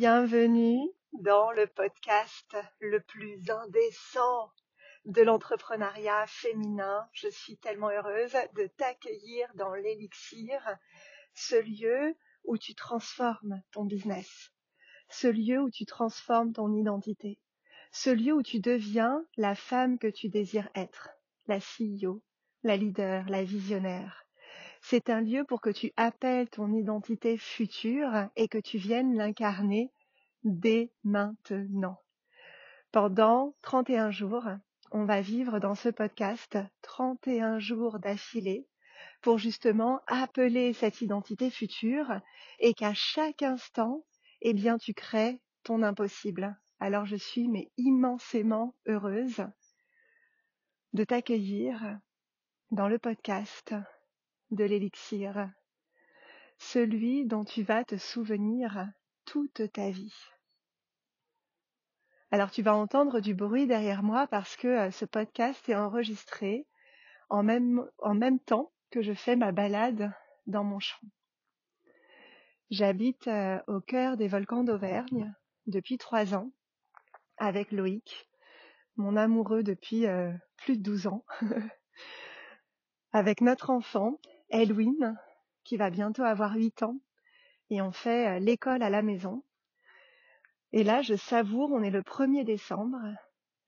Bienvenue dans le podcast le plus indécent de l'entrepreneuriat féminin. Je suis tellement heureuse de t'accueillir dans l'Élixir, ce lieu où tu transformes ton business, ce lieu où tu transformes ton identité, ce lieu où tu deviens la femme que tu désires être, la CEO, la leader, la visionnaire. C'est un lieu pour que tu appelles ton identité future et que tu viennes l'incarner dès maintenant. Pendant 31 jours, on va vivre dans ce podcast 31 jours d'affilée pour justement appeler cette identité future et qu'à chaque instant, tu crées ton impossible. Alors je suis immensément heureuse de t'accueillir dans le podcast de l'Élixir, celui dont tu vas te souvenir toute ta vie. Alors tu vas entendre du bruit derrière moi parce que ce podcast est enregistré en même temps que je fais ma balade dans mon champ. J'habite au cœur des volcans d'Auvergne depuis 3 ans avec Loïc, mon amoureux depuis plus de 12 ans, avec notre enfant, Elwin, qui va bientôt avoir 8 ans, et on fait l'école à la maison. Et là, je savoure, on est le 1er décembre,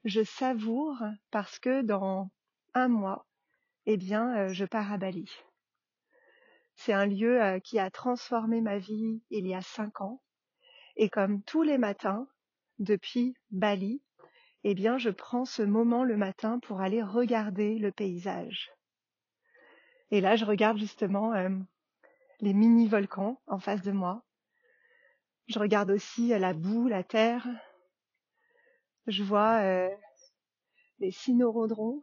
je savoure parce que dans un mois, je pars à Bali. C'est un lieu qui a transformé ma vie il y a 5 ans. Et comme tous les matins, depuis Bali, je prends ce moment le matin pour aller regarder le paysage. Et là, je regarde justement les mini-volcans en face de moi. Je regarde aussi la boue, la terre. Je vois les cynorhodrons.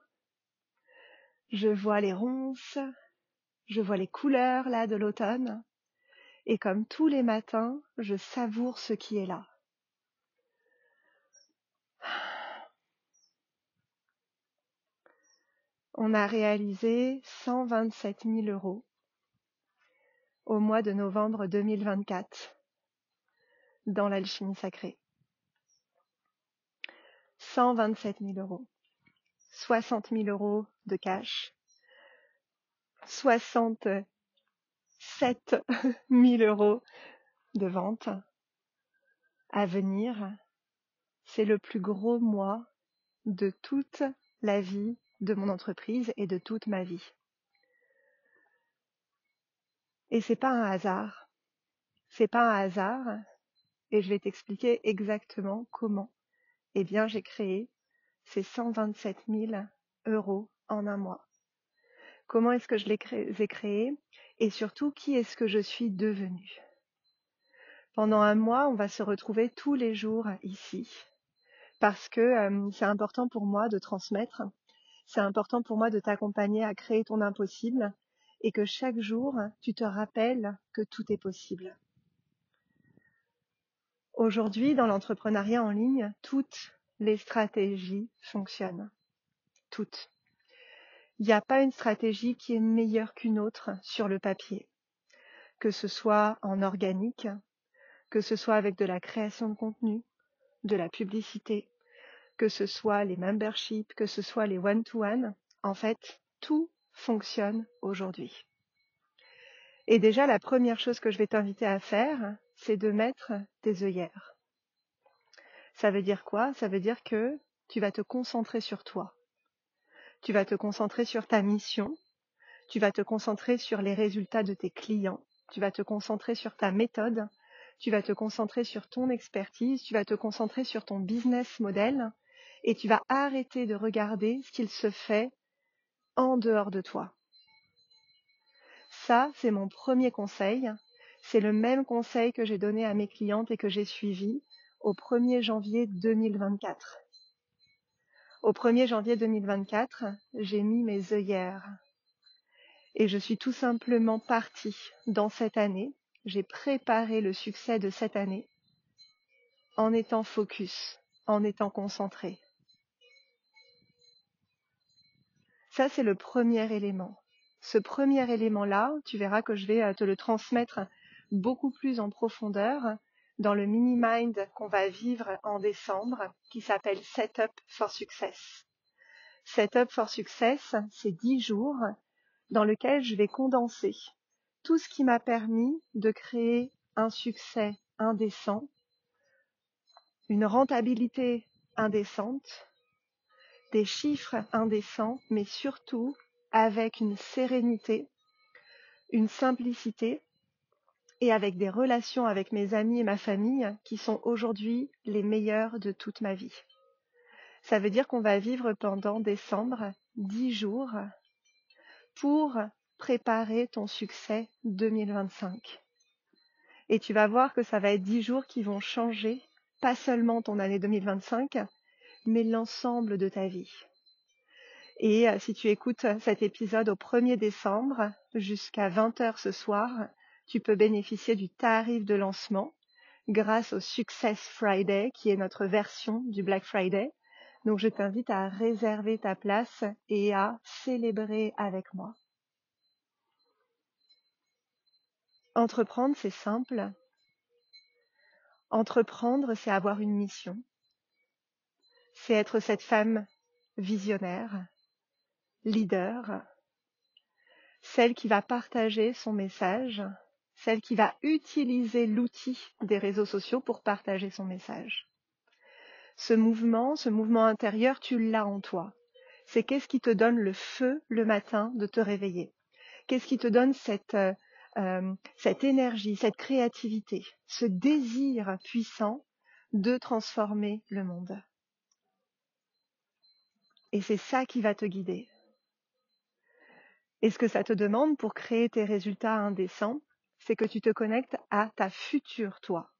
Je vois les ronces. Je vois les couleurs là de l'automne. Et comme tous les matins, je savoure ce qui est là. On a réalisé 127 000 € au mois de novembre 2024 dans l'alchimie sacrée. 127 000 €. 60 000 € de cash. 67 000 € de vente à venir. C'est le plus gros mois de toute la vie de mon entreprise et de toute ma vie. Et c'est pas un hasard. C'est pas un hasard. Et je vais t'expliquer exactement comment. J'ai créé ces 127 000 € en un mois. Comment est-ce que je les ai créés et surtout qui est-ce que je suis devenue. Pendant un mois, on va se retrouver tous les jours ici parce que c'est important pour moi de transmettre, c'est important pour moi de t'accompagner à créer ton impossible et que chaque jour, tu te rappelles que tout est possible. Aujourd'hui, dans l'entrepreneuriat en ligne, toutes les stratégies fonctionnent. Toutes. Il n'y a pas une stratégie qui est meilleure qu'une autre sur le papier, que ce soit en organique, que ce soit avec de la création de contenu, de la publicité, que ce soit les memberships, que ce soit les one-to-one. En fait, tout fonctionne aujourd'hui. Et déjà, la première chose que je vais t'inviter à faire, c'est de mettre tes œillères. Ça veut dire quoi? Ça veut dire que tu vas te concentrer sur toi. Tu vas te concentrer sur ta mission. Tu vas te concentrer sur les résultats de tes clients. Tu vas te concentrer sur ta méthode. Tu vas te concentrer sur ton expertise. Tu vas te concentrer sur ton business model. Et tu vas arrêter de regarder ce qu'il se fait en dehors de toi. Ça, c'est mon premier conseil. C'est le même conseil que j'ai donné à mes clientes et que j'ai suivi au 1er janvier 2024. Au 1er janvier 2024, j'ai mis mes œillères. Et je suis tout simplement partie dans cette année. J'ai préparé le succès de cette année en étant focus, en étant concentrée. Ça, c'est le premier élément. Ce premier élément-là, tu verras que je vais te le transmettre beaucoup plus en profondeur dans le mini-mind qu'on va vivre en décembre qui s'appelle Setup for Success. Setup for Success, c'est 10 jours dans lesquels je vais condenser tout ce qui m'a permis de créer un succès indécent, une rentabilité indécente, des chiffres indécents, mais surtout avec une sérénité, une simplicité et avec des relations avec mes amis et ma famille qui sont aujourd'hui les meilleures de toute ma vie. Ça veut dire qu'on va vivre pendant décembre 10 jours pour préparer ton succès 2025. Et tu vas voir que ça va être 10 jours qui vont changer, pas seulement ton année 2025, mais l'ensemble de ta vie. Et si tu écoutes cet épisode au 1er décembre jusqu'à 20h ce soir, tu peux bénéficier du tarif de lancement grâce au Success Friday, qui est notre version du Black Friday. Donc je t'invite à réserver ta place et à célébrer avec moi. Entreprendre, c'est simple. Entreprendre, c'est avoir une mission. C'est être cette femme visionnaire, leader, celle qui va partager son message, celle qui va utiliser l'outil des réseaux sociaux pour partager son message. Ce mouvement intérieur, tu l'as en toi. C'est qu'est-ce qui te donne le feu le matin de te réveiller? Qu'est-ce qui te donne cette énergie, cette créativité, ce désir puissant de transformer le monde? Et c'est ça qui va te guider. Et ce que ça te demande pour créer tes résultats indécents, c'est que tu te connectes à ta future toi.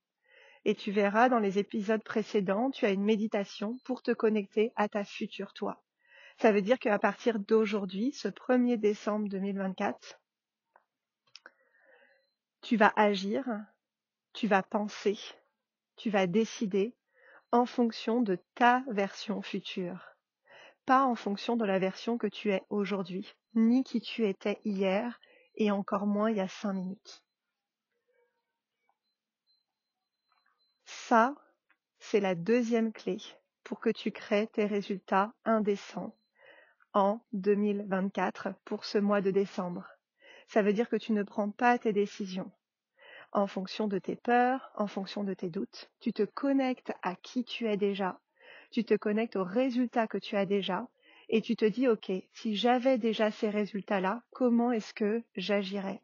Et tu verras dans les épisodes précédents, tu as une méditation pour te connecter à ta future toi. Ça veut dire qu'à partir d'aujourd'hui, ce 1er décembre 2024, tu vas agir, tu vas penser, tu vas décider en fonction de ta version future, pas en fonction de la version que tu es aujourd'hui, ni qui tu étais hier, et encore moins il y a 5 minutes. Ça, c'est la deuxième clé pour que tu crées tes résultats indécents en 2024 pour ce mois de décembre. Ça veut dire que tu ne prends pas tes décisions en fonction de tes peurs, en fonction de tes doutes. Tu te connectes à qui tu es déjà, tu te connectes aux résultats que tu as déjà et tu te dis, ok, si j'avais déjà ces résultats-là, comment est-ce que j'agirais?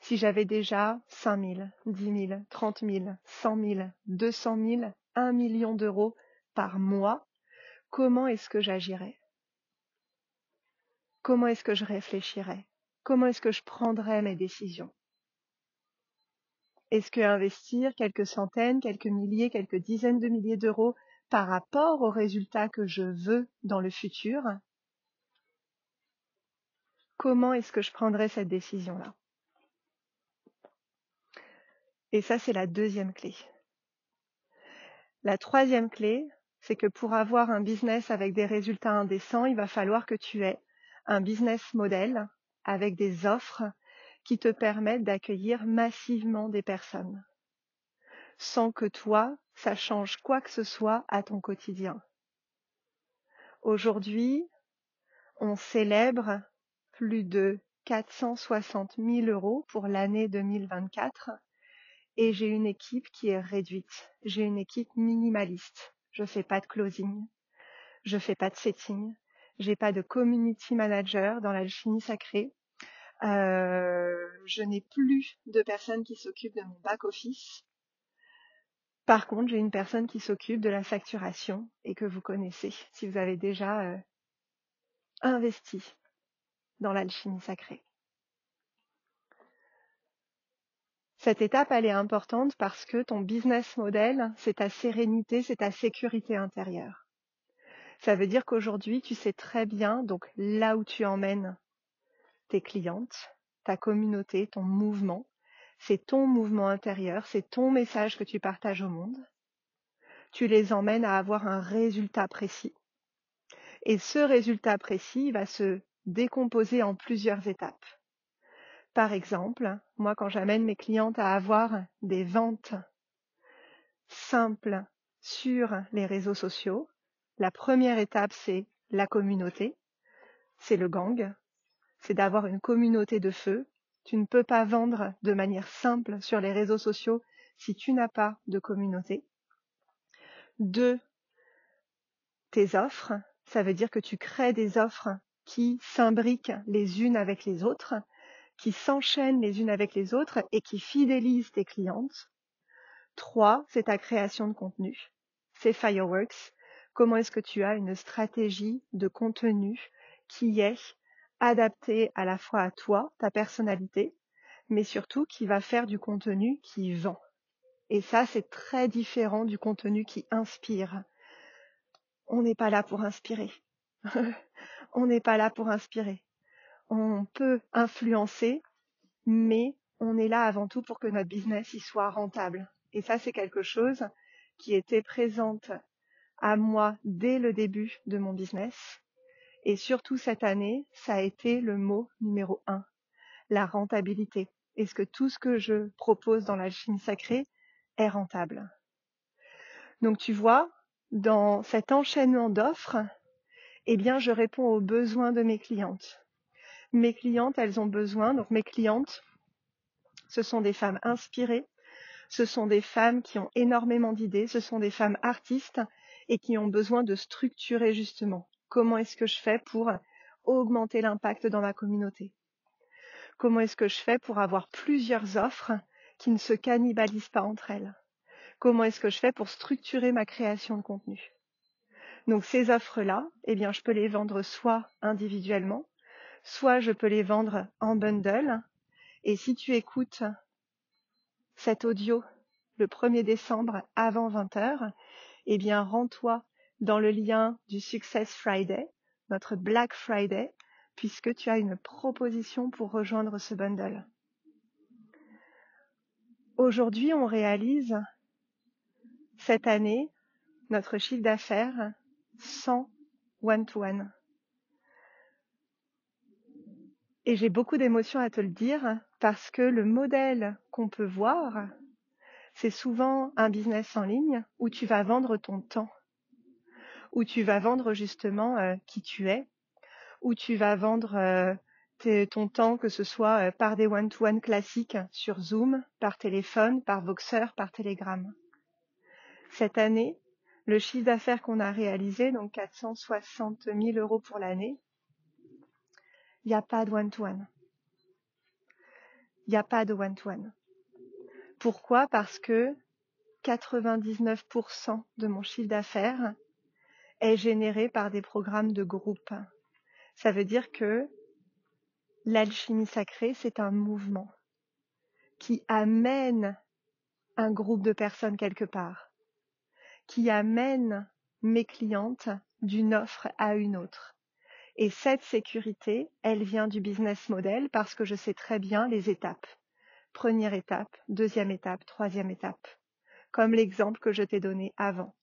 Si j'avais déjà 5 000, 10 000, 30 000, 100 000, 200 000, 1 million d'euros par mois, comment est-ce que j'agirais? Comment est-ce que je réfléchirais? Comment est-ce que je prendrais mes décisions? Est-ce que investir quelques centaines, quelques milliers, quelques dizaines de milliers d'euros par rapport aux résultats que je veux dans le futur, comment est-ce que je prendrais cette décision-là? Et ça, c'est la deuxième clé. La troisième clé, c'est que pour avoir un business avec des résultats indécents, il va falloir que tu aies un business model avec des offres qui te permettent d'accueillir massivement des personnes, sans que toi, ça change quoi que ce soit à ton quotidien. Aujourd'hui, on célèbre plus de 460 000 € pour l'année 2024 et j'ai une équipe qui est réduite. J'ai une équipe minimaliste. Je fais pas de closing, je fais pas de setting, j'ai pas de community manager dans l'alchimie sacrée. Je n'ai plus de personnes qui s'occupent de mon back office. Par contre, j'ai une personne qui s'occupe de la facturation et que vous connaissez si vous avez déjà investi dans l'alchimie sacrée. Cette étape, elle est importante parce que ton business model, c'est ta sérénité, c'est ta sécurité intérieure. Ça veut dire qu'aujourd'hui, tu sais très bien donc là où tu emmènes tes clientes, ta communauté, ton mouvement. C'est ton mouvement intérieur, c'est ton message que tu partages au monde. Tu les emmènes à avoir un résultat précis. Et ce résultat précis va se décomposer en plusieurs étapes. Par exemple, moi, quand j'amène mes clientes à avoir des ventes simple sur les réseaux sociaux. La première étape, c'est la communauté, c'est le gang, c'est d'avoir une communauté de feu. Tu ne peux pas vendre de manière simple sur les réseaux sociaux si tu n'as pas de communauté. 2, tes offres, ça veut dire que tu crées des offres qui s'imbriquent les unes avec les autres, qui s'enchaînent les unes avec les autres et qui fidélisent tes clientes. 3, c'est ta création de contenu. C'est Fireworks. Comment est-ce que tu as une stratégie de contenu qui est adaptée à la fois à toi, ta personnalité, mais surtout qui va faire du contenu qui vend. Et ça, c'est très différent du contenu qui inspire. On n'est pas là pour inspirer. On n'est pas là pour inspirer. On peut influencer, mais on est là avant tout pour que notre business y soit rentable. Et ça, c'est quelque chose qui était présente à moi dès le début de mon business. Et surtout cette année, ça a été le mot numéro 1, la rentabilité. Est-ce que tout ce que je propose dans l'alchimie sacrée est rentable? Donc tu vois, dans cet enchaînement d'offres, eh bien, je réponds aux besoins de mes clientes. Mes clientes, elles ont besoin, donc mes clientes, ce sont des femmes inspirées, ce sont des femmes qui ont énormément d'idées, ce sont des femmes artistes et qui ont besoin de structurer justement. Comment est-ce que je fais pour augmenter l'impact dans ma communauté? Comment est-ce que je fais pour avoir plusieurs offres qui ne se cannibalisent pas entre elles? Comment est-ce que je fais pour structurer ma création de contenu? Donc ces offres-là, eh bien, je peux les vendre soit individuellement, soit je peux les vendre en bundle. Et si tu écoutes cet audio le 1er décembre avant 20h, eh bien, rends-toi dans le lien du Success Friday, notre Black Friday, puisque tu as une proposition pour rejoindre ce bundle. Aujourd'hui, on réalise cette année notre chiffre d'affaires sans one-to-one. Et j'ai beaucoup d'émotions à te le dire parce que le modèle qu'on peut voir, c'est souvent un business en ligne où tu vas vendre ton temps, où tu vas vendre justement qui tu es, où tu vas vendre ton temps, que ce soit par des one-to-one classiques sur Zoom, par téléphone, par Voxer, par Telegram. Cette année, le chiffre d'affaires qu'on a réalisé, donc 460 000 € pour l'année, il n'y a pas de one-to-one. Il n'y a pas de one-to-one. Pourquoi? Parce que 99% de mon chiffre d'affaires est généré par des programmes de groupe. Ça veut dire que l'alchimie sacrée, c'est un mouvement qui amène un groupe de personnes quelque part, qui amène mes clientes d'une offre à une autre. Et cette sécurité, elle vient du business model parce que je sais très bien les étapes. Première étape, deuxième étape, troisième étape. Comme l'exemple que je t'ai donné avant.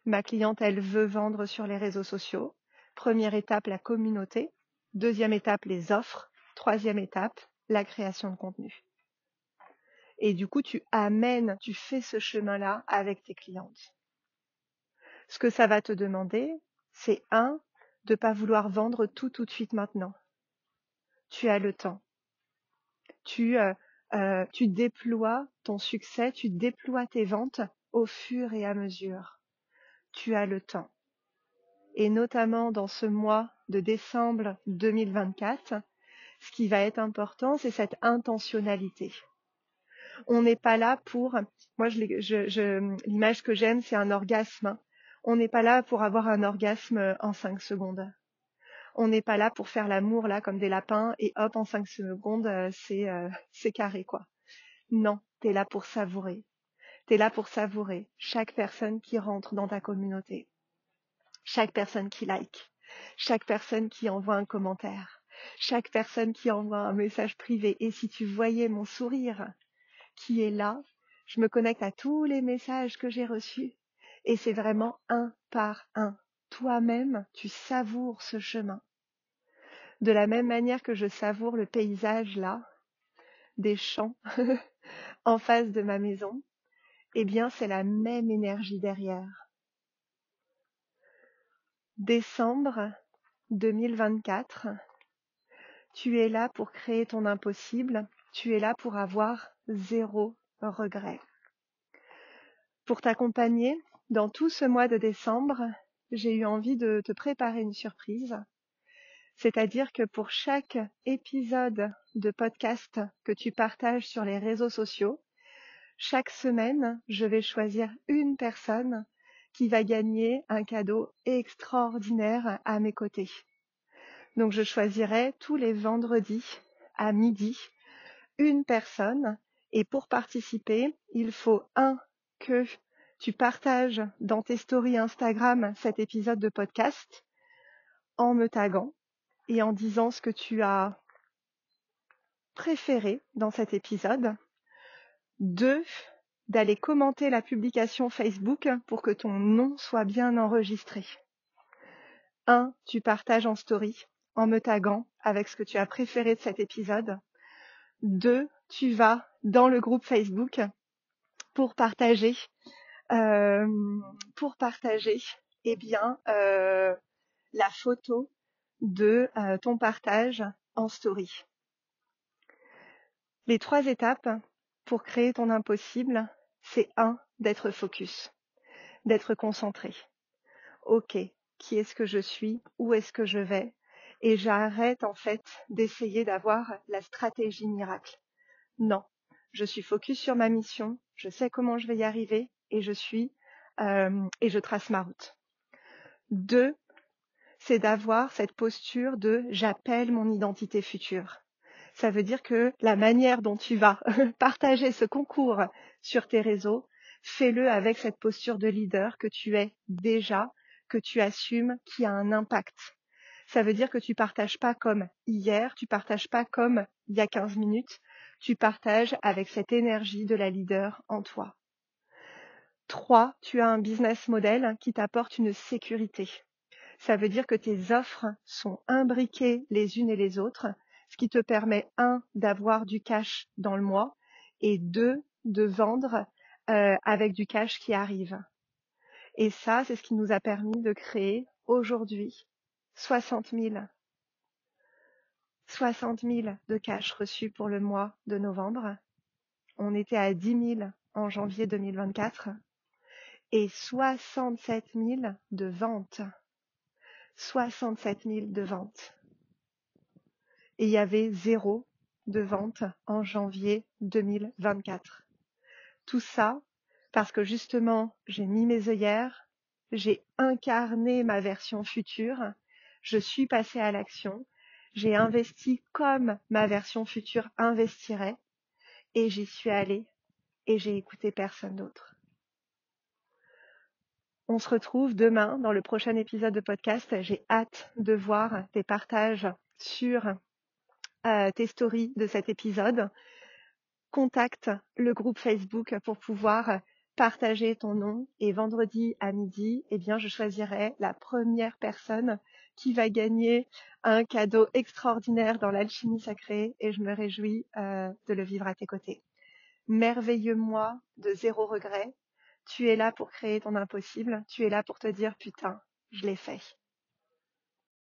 Ma cliente, elle veut vendre sur les réseaux sociaux. Première étape, la communauté. Deuxième étape, les offres. Troisième étape, la création de contenu. Et du coup, tu fais ce chemin-là avec tes clientes. Ce que ça va te demander, c'est de ne pas vouloir vendre tout de suite maintenant. Tu as le temps. Tu déploies ton succès, tu déploies tes ventes au fur et à mesure. Tu as le temps. Et notamment dans ce mois de décembre 2024, ce qui va être important, c'est cette intentionnalité. On n'est pas là pour, moi l'image que j'aime, c'est un orgasme. On n'est pas là pour avoir un orgasme en 5 secondes. On n'est pas là pour faire l'amour là comme des lapins et hop en 5 secondes c'est carré quoi. Non, t'es là pour savourer. T'es là pour savourer chaque personne qui rentre dans ta communauté, chaque personne qui like, chaque personne qui envoie un commentaire, chaque personne qui envoie un message privé. Et si tu voyais mon sourire qui est là, je me connecte à tous les messages que j'ai reçus et c'est vraiment un par un. Toi-même, tu savoures ce chemin. De la même manière que je savoure le paysage là, des champs en face de ma maison, eh bien, c'est la même énergie derrière. Décembre 2024, tu es là pour créer ton impossible, tu es là pour avoir 0 regret. Pour t'accompagner dans tout ce mois de décembre, j'ai eu envie de te préparer une surprise. C'est-à-dire que pour chaque épisode de podcast que tu partages sur les réseaux sociaux, chaque semaine, je vais choisir une personne qui va gagner un cadeau extraordinaire à mes côtés. Donc je choisirai tous les vendredis à midi une personne, et pour participer, il faut que tu partages dans tes stories Instagram cet épisode de podcast en me taguant et en disant ce que tu as préféré dans cet épisode. 2, d'aller commenter la publication Facebook pour que ton nom soit bien enregistré. 1, tu partages en story en me taguant avec ce que tu as préféré de cet épisode. 2, tu vas dans le groupe Facebook pour partager la photo de ton partage en story. Les 3 étapes pour créer ton impossible, c'est 1, d'être focus, d'être concentré. Ok, qui est-ce que je suis? Où est-ce que je vais? Et j'arrête en fait d'essayer d'avoir la stratégie miracle. Non, je suis focus sur ma mission, je sais comment je vais y arriver et je trace ma route. 2, c'est d'avoir cette posture de j'appelle mon identité future. Ça veut dire que la manière dont tu vas partager ce concours sur tes réseaux, fais-le avec cette posture de leader que tu es déjà, que tu assumes, qui a un impact. Ça veut dire que tu partages pas comme hier, tu partages pas comme il y a 15 minutes, tu partages avec cette énergie de la leader en toi. 3, tu as un business model qui t'apporte une sécurité. Ça veut dire que tes offres sont imbriquées les unes et les autres, ce qui te permet 1, d'avoir du cash dans le mois et 2, de vendre avec du cash qui arrive. Et ça, c'est ce qui nous a permis de créer aujourd'hui 60 000 de cash reçus pour le mois de novembre. On était à 10 000 en janvier 2024 et 67 000 de ventes. 67 000 de ventes. Et il y avait 0 de vente en janvier 2024. Tout ça parce que justement, j'ai mis mes œillères, j'ai incarné ma version future, je suis passée à l'action, j'ai investi comme ma version future investirait et j'y suis allée et j'ai écouté personne d'autre. On se retrouve demain dans le prochain épisode de podcast. J'ai hâte de voir tes partages sur tes stories de cet épisode. Contacte le groupe Facebook pour pouvoir partager ton nom et vendredi à midi, eh bien, je choisirai la première personne qui va gagner un cadeau extraordinaire dans l'alchimie sacrée et je me réjouis de le vivre à tes côtés. Merveilleux mois de 0 regret. Tu es là pour créer ton impossible. Tu es là pour te dire putain, je l'ai fait.